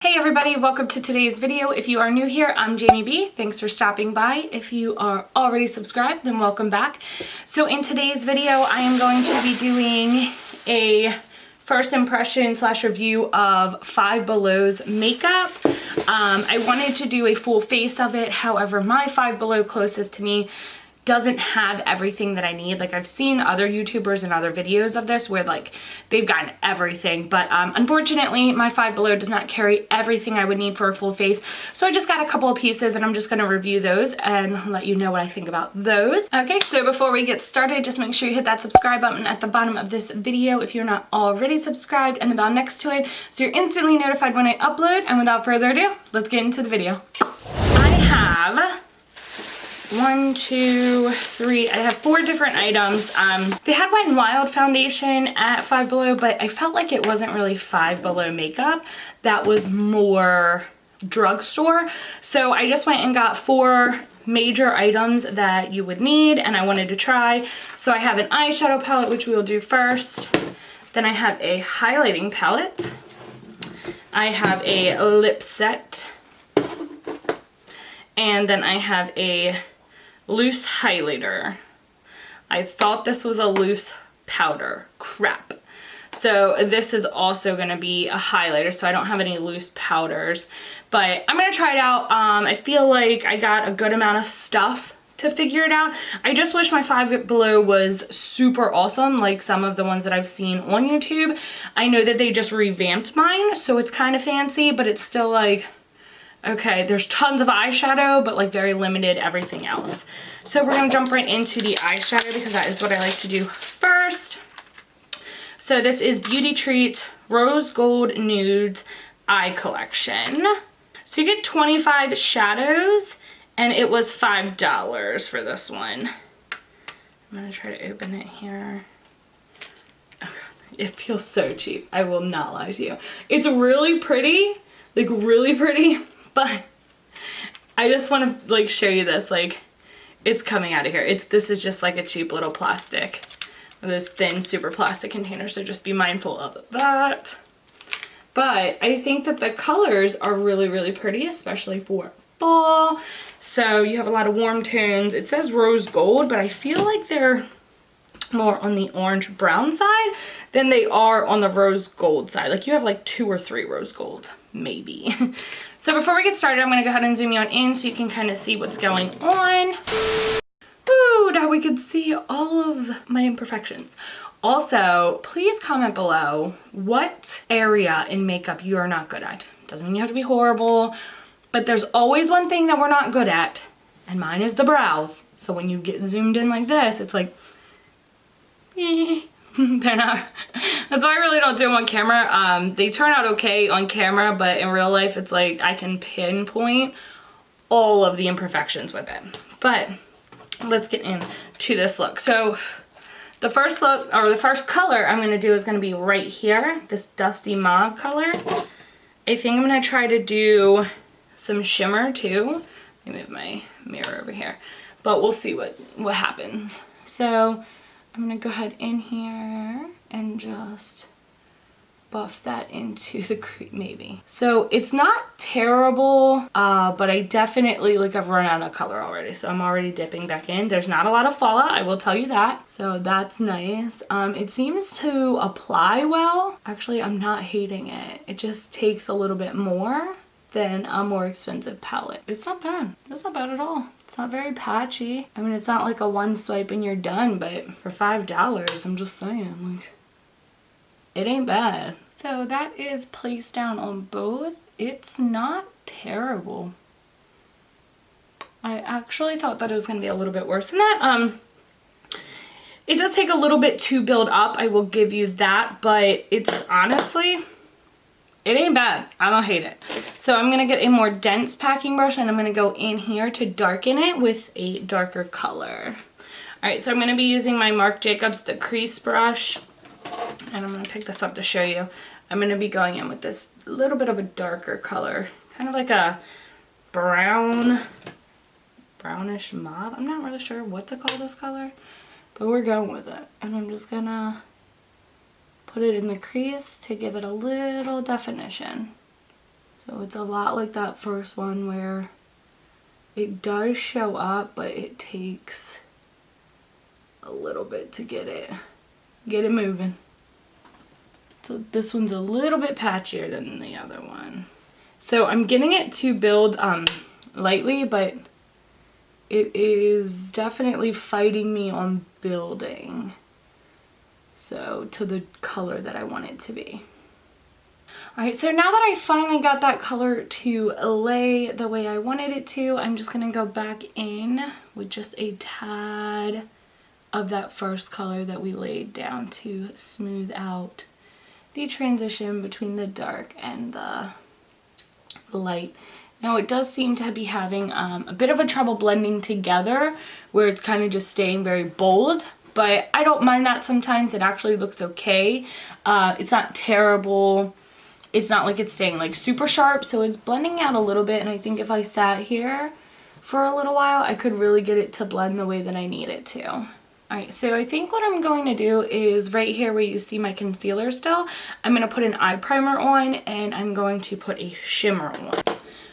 Hey everybody, welcome to today's video. If you are new here, I'm Jamie B. Thanks for stopping by. If you are already subscribed, then welcome back. So in today's video, I am going to be doing a first impression / review of Five Below's makeup. I wanted to do a full face of it. However, my Five Below closest to me doesn't have everything that I need. Like, I've seen other YouTubers and other videos of this where like they've gotten everything, but unfortunately my Five Below does not carry everything I would need for a full face. So I just got a couple of pieces and I'm just going to review those and let you know what I think about those. Okay, so before we get started, just make sure you hit that subscribe button at the bottom of this video if you're not already subscribed, and the bell next to it so you're instantly notified when I upload. And without further ado, let's get into the video. I have 1, 2, 3, I have 4 different items. They had Wet n Wild foundation at Five Below, but I felt like it wasn't really Five Below makeup. That was more drugstore. So I just went and got 4 major items that you would need and I wanted to try. So I have an eyeshadow palette, which we will do first. Then I have a highlighting palette. I have a lip set. And then I have a loose highlighter. I thought this was a loose powder. Crap. So this is also going to be a highlighter, so I don't have any loose powders. But I'm going to try it out. I feel like I got a good amount of stuff to figure it out. I just wish my Five Below was super awesome like some of the ones that I've seen on YouTube. I know that they just revamped mine, so it's kind of fancy, but it's still like, okay, there's tons of eyeshadow, but like very limited everything else. So we're gonna jump right into the eyeshadow because that is what I like to do first. So this is Beauty Treat Rose Gold Nudes Eye Collection. So you get 25 shadows and it was $5 for this one. I'm gonna try to open it here. Oh, it feels so cheap, I will not lie to you. It's really pretty, like really pretty. But I just want to like show you this, like it's coming out of here. This is just like a cheap little plastic, those thin super plastic containers, so just be mindful of that. But I think that the colors are really pretty, especially for fall. So you have a lot of warm tones. It says rose gold, but I feel like they're more on the orange brown side than they are on the rose gold side. Like you have like 2 or 3 rose gold, maybe. So before we get started, I'm going to go ahead and zoom you on in so you can kind of see what's going on. Ooh, now we can see all of my imperfections. Also, please comment below what area in makeup you are not good at. Doesn't mean you have to be horrible, but there's always one thing that we're not good at, and mine is the brows. So when you get zoomed in like this, it's like, they're not. That's why I really don't do them on camera. They turn out okay on camera, but in real life it's like I can pinpoint all of the imperfections with it. But let's get into this look. So the first look, or the first color I'm going to do is going to be right here, this dusty mauve color. I think I'm going to try to do some shimmer too. Let me move my mirror over here, but we'll see what happens. So I'm going to go ahead in here and just buff that into the crease maybe. So it's not terrible, but I definitely, like I've run out of color already. So I'm already dipping back in. There's not a lot of fallout, I will tell you that. So that's nice. It seems to apply well. Actually, I'm not hating it. It just takes a little bit more than a more expensive palette. It's not bad. It's not bad at all. It's not very patchy. I mean, it's not like a one swipe and you're done, but for $5, I'm just saying, like, it ain't bad. So that is placed down on both. It's not terrible. I actually thought that it was gonna be a little bit worse than that. It does take a little bit to build up, I will give you that, but it's honestly, it ain't bad. I don't hate it. So I'm going to get a more dense packing brush and I'm going to go in here to darken it with a darker color. Alright, so I'm going to be using my Marc Jacobs The Crease brush. And I'm going to pick this up to show you. I'm going to be going in with this little bit of a darker color. Kind of like a brownish mauve. I'm not really sure what to call this color, but we're going with it. And I'm just going to put it in the crease to give it a little definition. So it's a lot like that first one where it does show up, but it takes a little bit to get it moving. So this one's a little bit patchier than the other one. So I'm getting it to build lightly, but it is definitely fighting me on building. So to the color that I want it to be. Alright, so now that I finally got that color to lay the way I wanted it to, I'm just going to go back in with just a tad of that first color that we laid down to smooth out the transition between the dark and the light. Now it does seem to be having a bit of a trouble blending together, where it's kind of just staying very bold, but I don't mind that sometimes. It actually looks okay. It's not terrible. It's not like it's staying like super sharp, so it's blending out a little bit, and I think if I sat here for a little while, I could really get it to blend the way that I need it to. Alright, so I think what I'm going to do is right here where you see my concealer still, I'm going to put an eye primer on, and I'm going to put a shimmer on.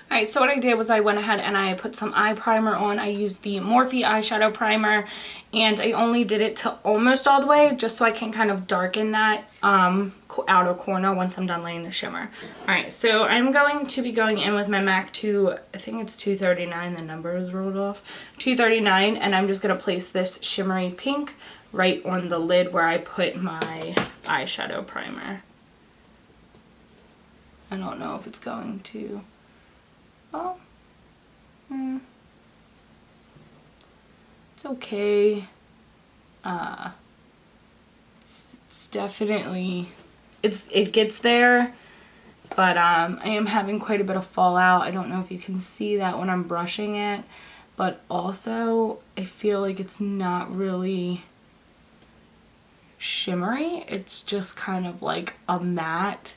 Alright, so what I did was I went ahead and I put some eye primer on. I used the Morphe eyeshadow primer, and I only did it to almost all the way just so I can kind of darken that outer corner once I'm done laying the shimmer. Alright, so I'm going to be going in with my MAC to, I think it's 239, the number is rolled off, 239, and I'm just going to place this shimmery pink right on the lid where I put my eyeshadow primer. I don't know if it's going to... Oh, it's okay. It's definitely, it gets there, but I am having quite a bit of fallout. I don't know if you can see that when I'm brushing it, but also I feel like it's not really shimmery. It's just kind of like a matte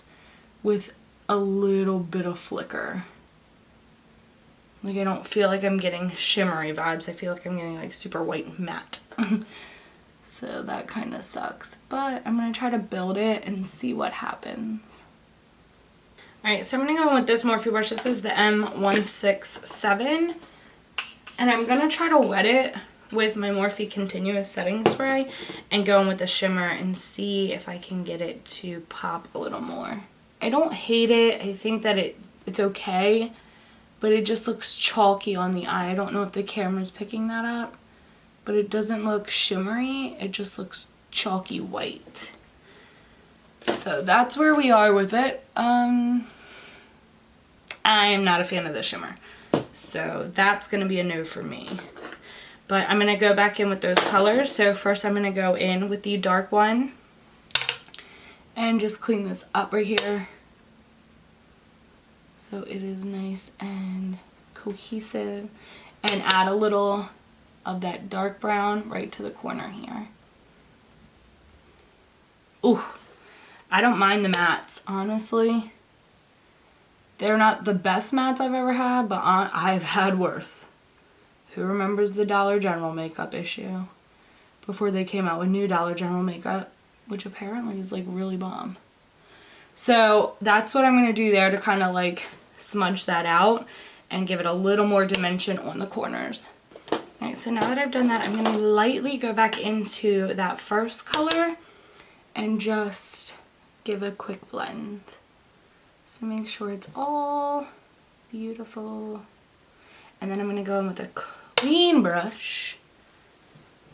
with a little bit of flicker. Like, I don't feel like I'm getting shimmery vibes. I feel like I'm getting like super white matte. So that kind of sucks. But I'm going to try to build it and see what happens. Alright, so I'm going to go in with this Morphe brush. This is the M167. And I'm going to try to wet it with my Morphe Continuous Setting Spray and go in with the shimmer and see if I can get it to pop a little more. I don't hate it. I think that it's okay. But it just looks chalky on the eye. I don't know if the camera's picking that up, but it doesn't look shimmery. It just looks chalky white. So that's where we are with it. I am not a fan of the shimmer. So that's going to be a no for me. But I'm going to go back in with those colors. So first I'm going to go in with the dark one and just clean this up right here. So it is nice and cohesive, and add a little of that dark brown right to the corner here. Ooh, I don't mind the mattes, honestly. They're not the best mattes I've ever had, but I've had worse. Who remembers the Dollar General makeup issue? Before they came out with new Dollar General makeup, which apparently is like really bomb. So that's what I'm going to do there to kind of like smudge that out and give it a little more dimension on the corners. Alright, so now that I've done that, I'm going to lightly go back into that first color and just give a quick blend. So make sure it's all beautiful. And then I'm going to go in with a clean brush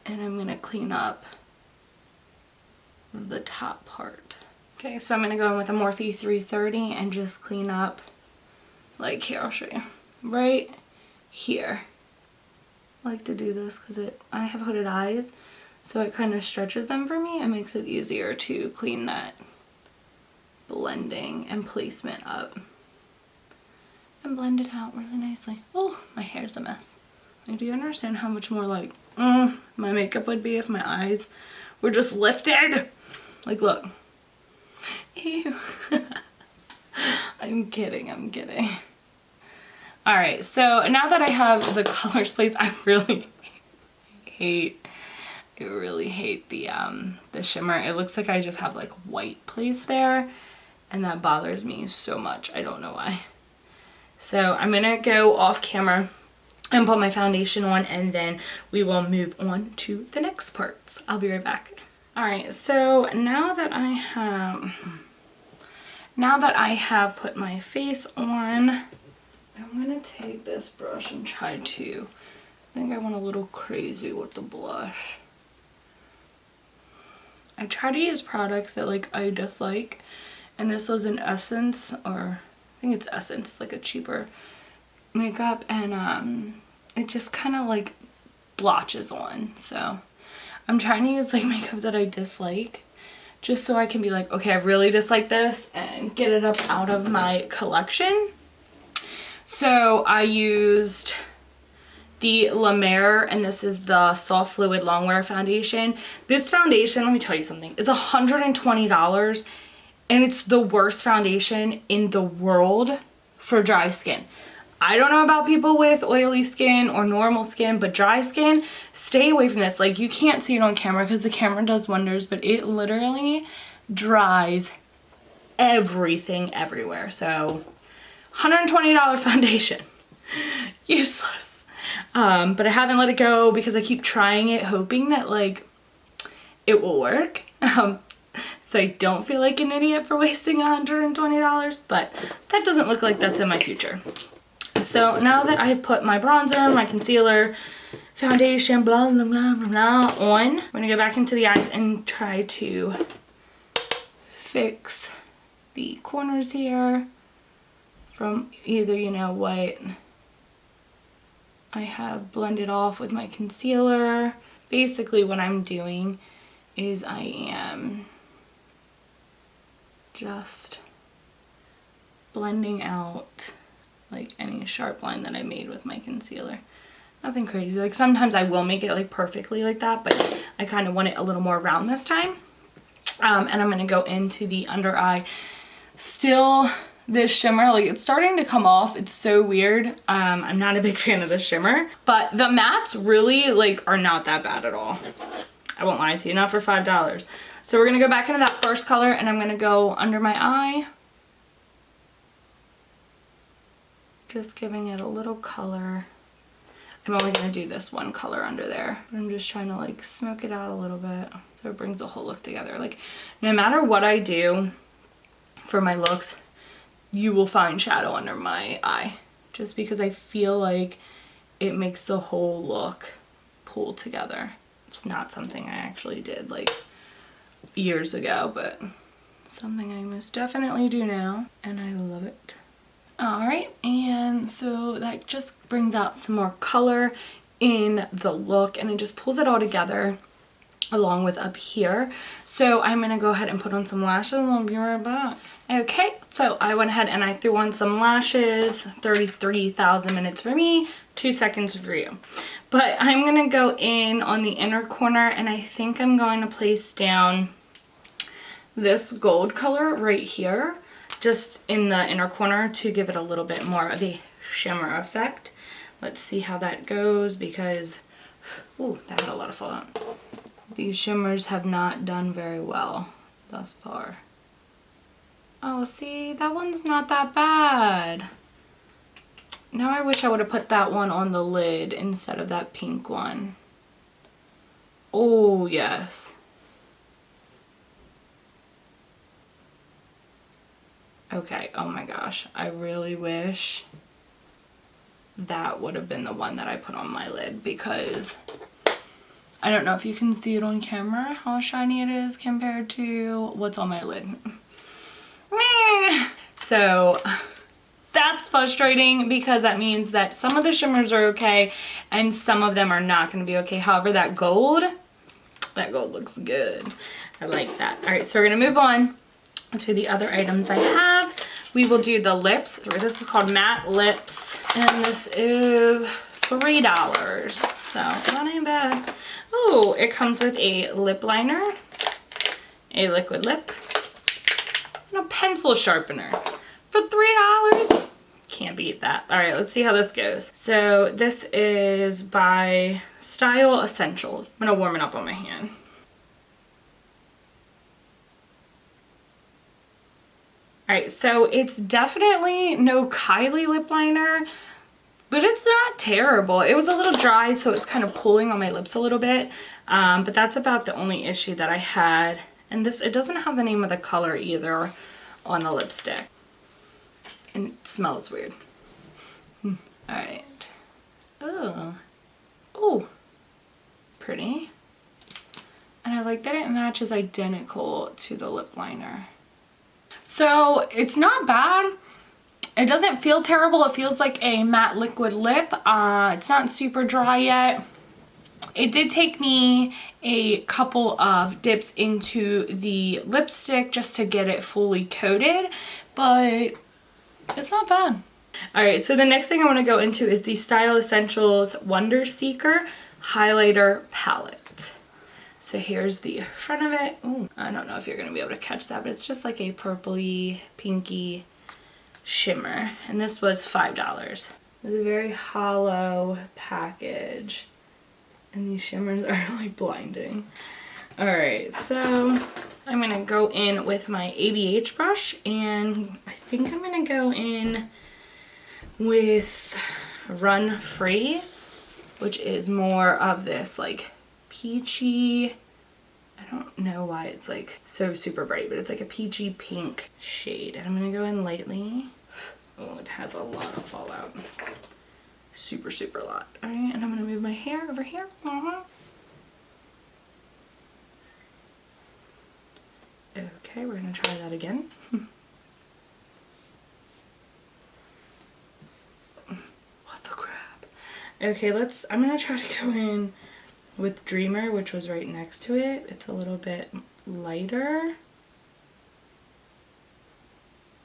and I'm going to clean up the top part. Okay, so I'm going to go in with a Morphe 330 and just clean up, like here, I'll show you, right here. I like to do this because I have hooded eyes, so it kind of stretches them for me and makes it easier to clean that blending and placement up. And blend it out really nicely. Oh, my hair's a mess. Like, do you understand how much more like my makeup would be if my eyes were just lifted? Like, look. Ew. I'm kidding, I'm kidding. Alright, so now that I have the colors placed, I really hate the shimmer. It looks like I just have like white placed there, and that bothers me so much. I don't know why. So I'm gonna go off camera and put my foundation on, and then we will move on to the next parts. I'll be right back. All right, so now that I have put my face on, I'm gonna take this brush and try to, I think I went a little crazy with the blush. I try to use products that like I dislike, and this was an Essence, or I think it's Essence, like a cheaper makeup, and it just kind of like blotches on. So I'm trying to use like makeup that I dislike, just so I can be like, okay, I really dislike this, and get it up out of my collection. So I used the La Mer, and this is the Soft Fluid Longwear Foundation. This foundation, let me tell you something, is $120, and it's the worst foundation in the world for dry skin. I don't know about people with oily skin or normal skin, but dry skin, stay away from this. Like, you can't see it on camera because the camera does wonders, but it literally dries everything everywhere. So $120 foundation, useless. But I haven't let it go because I keep trying it, hoping that like it will work. So I don't feel like an idiot for wasting $120, but that doesn't look like that's in my future. So now that I've put my bronzer, my concealer, foundation, blah, blah, blah, blah, blah on, I'm gonna go back into the eyes and try to fix the corners here from either, you know, what I have blended off with my concealer. Basically what I'm doing is I am just blending out like any sharp line that I made with my concealer. Nothing crazy. Like sometimes I will make it like perfectly like that, but I kind of want it a little more round this time. And I'm going to go into the under eye. Still, this shimmer, like it's starting to come off. It's so weird. I'm not a big fan of this shimmer, but the mattes really like are not that bad at all. I won't lie to you, not for $5. So we're gonna go back into that first color, and I'm gonna go under my eye. Just giving it a little color. I'm only gonna do this one color under there, but I'm just trying to like smoke it out a little bit so it brings the whole look together. Like no matter what I do for my looks, you will find shadow under my eye, just because I feel like it makes the whole look pull together. It's not something I actually did like years ago, but something I most definitely do now, and I love it. Alright, and so that just brings out some more color in the look, and it just pulls it all together along with up here. So I'm gonna go ahead and put on some lashes, and I'll be right back. Okay, so I went ahead and I threw on some lashes. 33,000 minutes for me, 2 seconds for you. But I'm gonna go in on the inner corner, and I think I'm going to place down this gold color right here, just in the inner corner, to give it a little bit more of a shimmer effect. Let's see how that goes, because ooh, that had a lot of fun. These shimmers have not done very well thus far. Oh, see, that one's not that bad. Now I wish I would have put that one on the lid instead of that pink one. Oh, yes. Okay, oh my gosh. I really wish that would have been the one that I put on my lid, because I don't know if you can see it on camera how shiny it is compared to what's on my lid. So that's frustrating, because that means that some of the shimmers are okay and some of them are not going to be okay. However, that gold looks good. I like that. All right, so we're going to move on to the other items I have. We will do the lips. This is called Matte Lips, and this is $3, so that ain't bad. Oh, it comes with a lip liner, a liquid lip, and a pencil sharpener for $3. Can't beat that. All right, let's see how this goes. So this is by Style Essentials. I'm gonna warm it up on my hand. All Alright, so it's definitely no Kylie lip liner, but it's not terrible. It was a little dry, so it's kind of pulling on my lips a little bit. But that's about the only issue that I had. And this, it doesn't have the name of the color either on the lipstick. And it smells weird. Alright. Oh. Oh. Pretty. And I like that it matches identical to the lip liner. So it's not bad. It doesn't feel terrible. It feels like a matte liquid lip. It's not super dry yet. It did take me a couple of dips into the lipstick just to get it fully coated, but it's not bad. Alright, so the next thing I want to go into is the Style Essentials Wonder Seeker Highlighter Palette. So here's the front of it. Ooh, I don't know if you're going to be able to catch that, but it's just like a purpley, pinky shimmer. And this was $5. It's a very hollow package. And these shimmers are like blinding. Alright, so I'm going to go in with my ABH brush. And I think I'm going to go in with Run Free, which is more of this like peachy, I don't know why it's like so super bright, but it's like a peachy pink shade. And I'm going to go in lightly. Oh, it has a lot of fallout. Super, super lot. Alright, and I'm going to move my hair over here. Okay, we're going to try that again. What the crap? Okay, I'm going to try to go in with Dreamer, which was right next to it. It's a little bit lighter.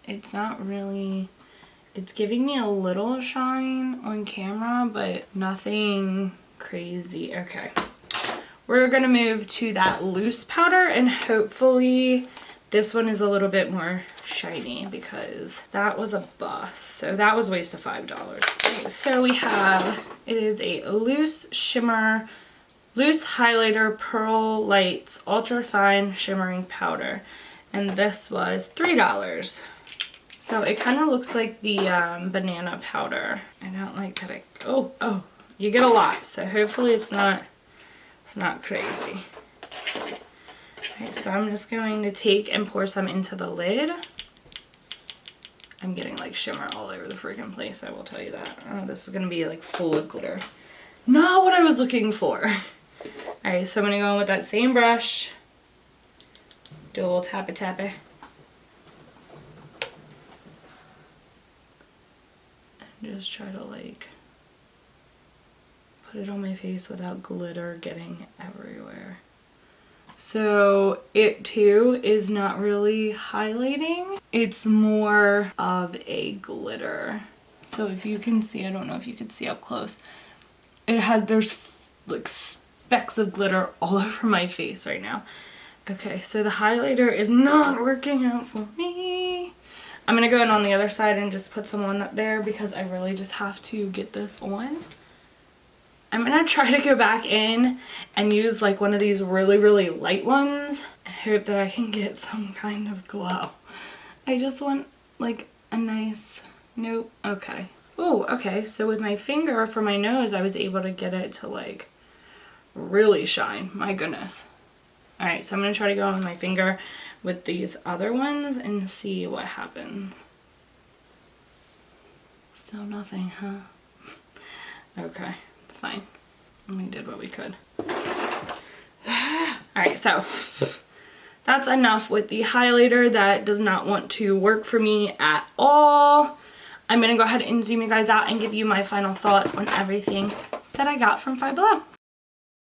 It's not really, it's giving me a little shine on camera, but nothing crazy. Okay, we're gonna move to that loose powder, and hopefully this one is a little bit more shiny because that was a bust. So that was a waste of $5. Okay, so we have, it is a loose shimmer, loose highlighter Pearl Lights Ultra Fine Shimmering Powder, and this was $3. So it kind of looks like the banana powder. I don't like that oh, you get a lot, so hopefully it's not crazy. Okay, so I'm just going to take and pour some into the lid. I'm getting like shimmer all over the freaking place, I will tell you that. Oh, this is gonna be like full of glitter. Not what I was looking for. Alright, so I'm going to go in with that same brush, do a little tappy tappy, and just try to like put it on my face without glitter getting everywhere. So it too is not really highlighting, it's more of a glitter. So if you can see, I don't know if you can see up close, there's like specks of glitter all over my face right now. Okay, so the highlighter is not working out for me. I'm gonna go in on the other side and just put some on there because I really just have to get this on. I'm gonna try to go back in and use like one of these really, really light ones and hope that I can get some kind of glow. I just want like a nice, nope, okay. Oh, okay, so with my finger for my nose, I was able to get it to like really shine. My goodness. Alright, so I'm going to try to go on with my finger with these other ones and see what happens. Still nothing, huh? Okay, it's fine. We did what we could. Alright, so that's enough with the highlighter. That does not want to work for me at all. I'm going to go ahead and zoom you guys out and give you my final thoughts on everything that I got from Five Below.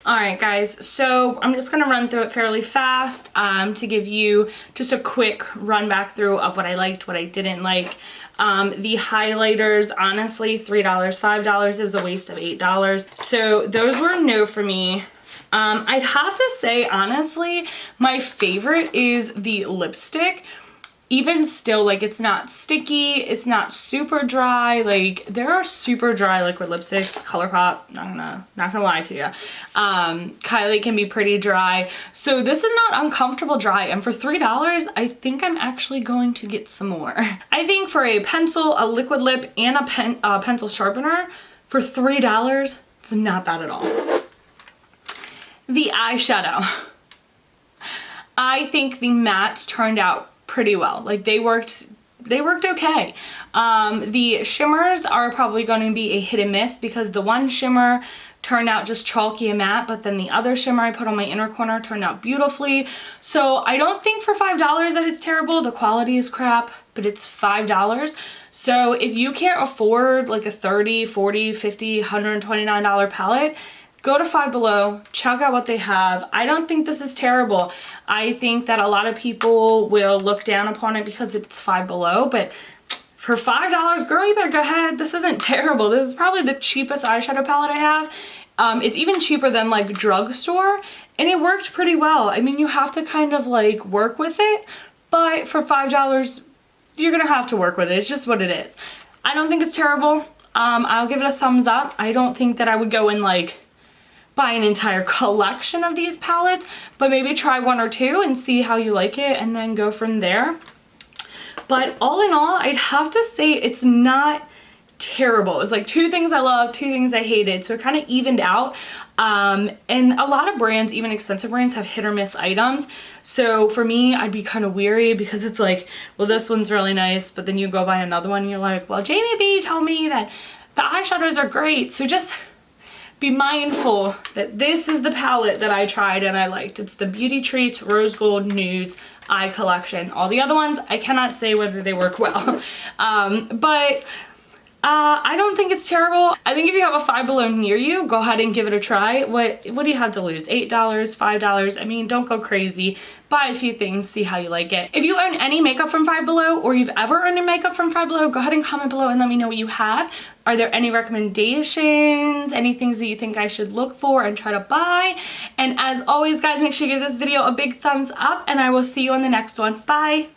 Alright guys, so I'm just going to run through it fairly fast to give you just a quick run back through of what I liked, what I didn't like. The highlighters, honestly, $3, $5, it was a waste of $8. So those were a no for me. I'd have to say, honestly, my favorite is the lipstick. even still, like, it's not sticky, it's not super dry. Like, there are super dry liquid lipsticks, ColourPop, not gonna lie to you. Kylie can be pretty dry. So this is not uncomfortable dry, and for $3, I think I'm actually going to get some more. I think for a pencil, a liquid lip, and a pencil sharpener, for $3, it's not bad at all. The eyeshadow. I think the mattes turned out pretty well. Like, they worked okay. The shimmers are probably going to be a hit and miss because the one shimmer turned out just chalky and matte, but then the other shimmer I put on my inner corner turned out beautifully. So I don't think for $5 that it's terrible. The quality is crap, but it's $5. So if you can't afford like a $30, $40, $50, $129 palette, go to Five Below, check out what they have. I don't think this is terrible. I think that a lot of people will look down upon it because it's Five Below, but for $5, girl, you better go ahead. This isn't terrible. This is probably the cheapest eyeshadow palette I have. It's even cheaper than like drugstore, and it worked pretty well. I mean, you have to kind of like work with it, but for $5, you're gonna have to work with it. It's just what it is. I don't think it's terrible. I'll give it a thumbs up. I don't think that I would go and like buy an entire collection of these palettes, but maybe try one or two and see how you like it and then go from there. But all in all, I'd have to say it's not terrible. It's like 2 things I loved, 2 things I hated, so it kind of evened out. And a lot of brands, even expensive brands, have hit or miss items. So for me, I'd be kind of weary because it's like, well, this one's really nice, but then you go buy another one and you're like, well, Jamie B told me that the eyeshadows are great. So just be mindful that this is the palette that I tried and I liked. It's the Beauty Treats Rose Gold Nudes Eye Collection. All the other ones, I cannot say whether they work well. But I don't think it's terrible. I think if you have a Five Below near you, go ahead and give it a try. What do you have to lose? $8, $5? I mean, don't go crazy. Buy a few things, see how you like it. If you own any makeup from Five Below, or you've ever owned a makeup from Five Below, go ahead and comment below and let me know what you have. Are there any recommendations, any things that you think I should look for and try to buy? And as always, guys, make sure you give this video a big thumbs up, and I will see you on the next one. Bye!